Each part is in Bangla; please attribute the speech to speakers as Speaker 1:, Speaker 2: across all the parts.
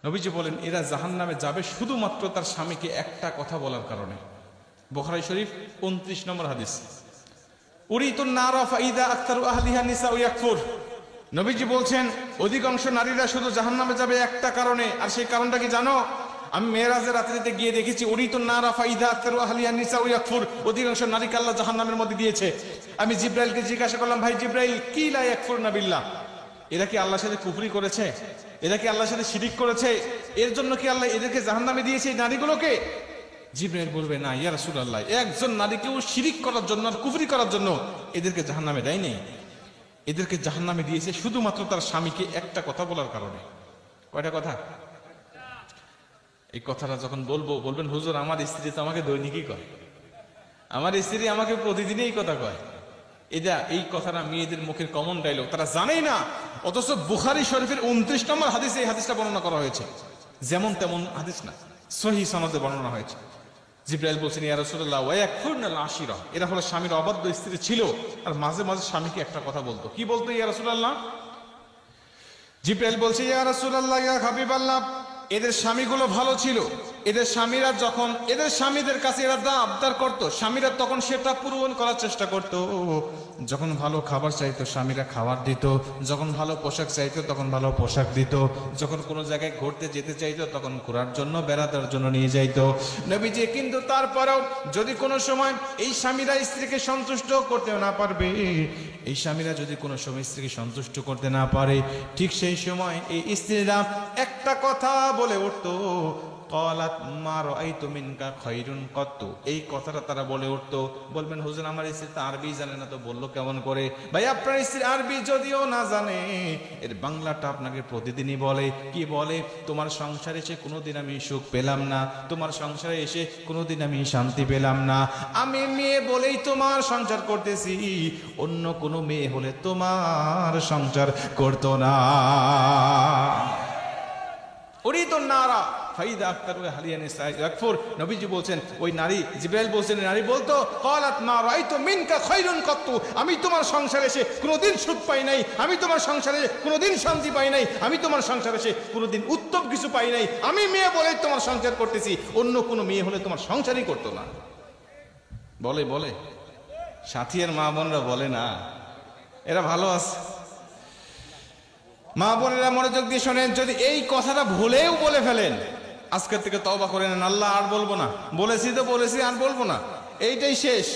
Speaker 1: নবীজি বলেন এরা জাহান্নামে যাবে শুধুমাত্র তার স্বামীকে একটা কথা বলার কারণে। বুখারী শরীফ 29 নম্বর হাদিস। উরিতুন নারা ফাইদা আকতারু আহলিহা নিসা ইয়াকফুর। নবীজি বলছেন অধিকাংশ নারীরা শুধু জাহান্নামে যাবে একটা কারণে, আর সেই কারণটা কি জানো? আমি মেরাজের রাত্রিতে গিয়ে দেখেছি উরিতুন নারা ফাইদা আকতারু আহলিহা নিসা ইয়াকফুর, অধিকাংশ নারীকে আল্লাহ জাহান্নামের মধ্যে দিয়েছে। আমি জিব্রাইলকে জিজ্ঞাসা করলাম, ভাই জিব্রাইল, কি লা ইয়াকফুরনা বিল্লাহ, এরা কি আল্লাহর সাথে কুফরি করেছে? এরা কি আল্লাহর সাথে শিরিক করেছে? এর জন্য কি আল্লাহ এদেরকে জাহান্নামে দিয়েছে এই নারীগুলোকে? জিবরাইল বলবে, না ইয়া রাসূলুল্লাহ, একজন নারীকেও শিরিক করার জন্য আর কুফরি করার জন্য এদেরকে জাহান্নামে দেয়নি। এদেরকে জাহান্নামে দিয়েছে শুধুমাত্র তার স্বামীকে একটা কথা বলার কারণে। কয়টা কথা? এই কথাটা যখন বলবেন হুজুর আমার স্ত্রী তো আমাকে দৈনিকই কয়, আমার স্ত্রী আমাকে প্রতিদিনই এই কথা কয়। এই কথাটা মেয়েদের মুখের কমন ডায়লগ, তারা জানেই না। অথচ বুখারী শরীফের 29 নম্বর হাদিসে এই হাদিসটা বর্ণনা করা হয়েছে। যেমন তেমন হাদিস না, সহিহ সনদে বর্ণনা হয়েছে। জিবরাইল বলছেন, ইয়া রাসূলুল্লাহ ওয়া ইয়াকফুরনাল আশিরা, এরা হলো স্বামীর অবাধ্য স্ত্রী ছিল আর মাঝে মাঝে স্বামীকে একটা কথা বলতো। কি বলতো ইয়া রাসূলুল্লাহ? জিবরাইল বলছে, ইয়া রাসূলুল্লাহ ইয়া হাবিবাল্লাহ, এদের স্বামীগুলো ভালো ছিল। এদের স্বামীরা যখন এদের স্বামীদের কাছে এরা যা আবদার করতো, স্বামীরা তখন সেটা পূরণ করার চেষ্টা করত। যখন ভালো খাবার চাইতো স্বামীরা খাবার দিত, যখন ভালো পোশাক চাইতো তখন ভালো পোশাক দিত, যখন কোনো জায়গায় ঘুরতে যেতে চাইতো তখন ঘোরার জন্য বেড়ানোর জন্য নিয়ে যাইতো নবীজি। কিন্তু তারপরেও যদি কোনো সময় এই স্বামীরা স্ত্রীকে সন্তুষ্ট করতে না পারবে, এই স্বামীরা যদি কোনো সময় স্ত্রীকে সন্তুষ্ট করতে না পারে, ঠিক সেই সময় এই স্ত্রীরা একটা কথা বলে উঠতো, ক্বালাত মা রাআইতু মিনকা খায়রুন কত্তু। এই কথাটা তারা বলে উঠতো। বলবেন হুজুর আমার স্ত্রী তো আরবি জানে না, তো বললো কেমন করে? ভাই আপনার স্ত্রী আরবি যদিও না জানে, এর বাংলাটা আপনাকে প্রতিদিনই বলে। কি বলে? তোমার সংসারে এসে কোনোদিন আমি সুখ পেলাম না, তোমার সংসারে এসে কোনোদিন আমি শান্তি পেলাম না। আমি মেয়ে বলেই তোমার সংসার করতেছি, অন্য কোনো মেয়ে হলে তোমার সংসার করতো না। উরিতুন নারা ফাইদা আকতারু আহলিহা নিসা ইয়াকফুর। নবীজি বলছেন, ওই নারী, জিবরাইল বলছেন, নারী বলতো, ক্বালাত মা রাআইতু মিনকা খায়রুন কত্তু, আমি তোমার সংসারে এসে কোনোদিন সুখ পাই নাই, আমি তোমার সংসারে কোনোদিন শান্তি পাই নাই, আমি তোমার সংসারে এসে কোনোদিন উত্তম কিছু পাই নাই। আমি মেয়ে বলে তোমার সংসার করতেছি, অন্য কোনো মেয়ে হলে তোমার সংসারই করতো না। বলে বলে সাথীর মা বোনরা বলে না, এরা ভালো আছে। মা বোনেরা মনোযোগ দিয়ে শোনেন, যদি এই কথাটা ভুলেও বলে ফেলেন, আজকের থেকে তওবা করে নেন, আল্লাহ আর বলবো না, বলেছি তো বলেছি, আর বলবো না, এইটাই শেষ।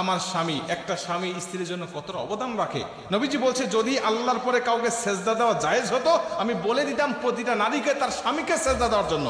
Speaker 1: আমার স্বামী, একটা স্বামী স্ত্রীর জন্য কতটা অবদান রাখে। নবীজি বলছে, যদি আল্লাহর পরে কাউকে সেজদা দেওয়া জায়েজ হতো, আমি বলে দিতাম প্রতিটা নারীকে তার স্বামীকে সেজদা দেওয়ার জন্য।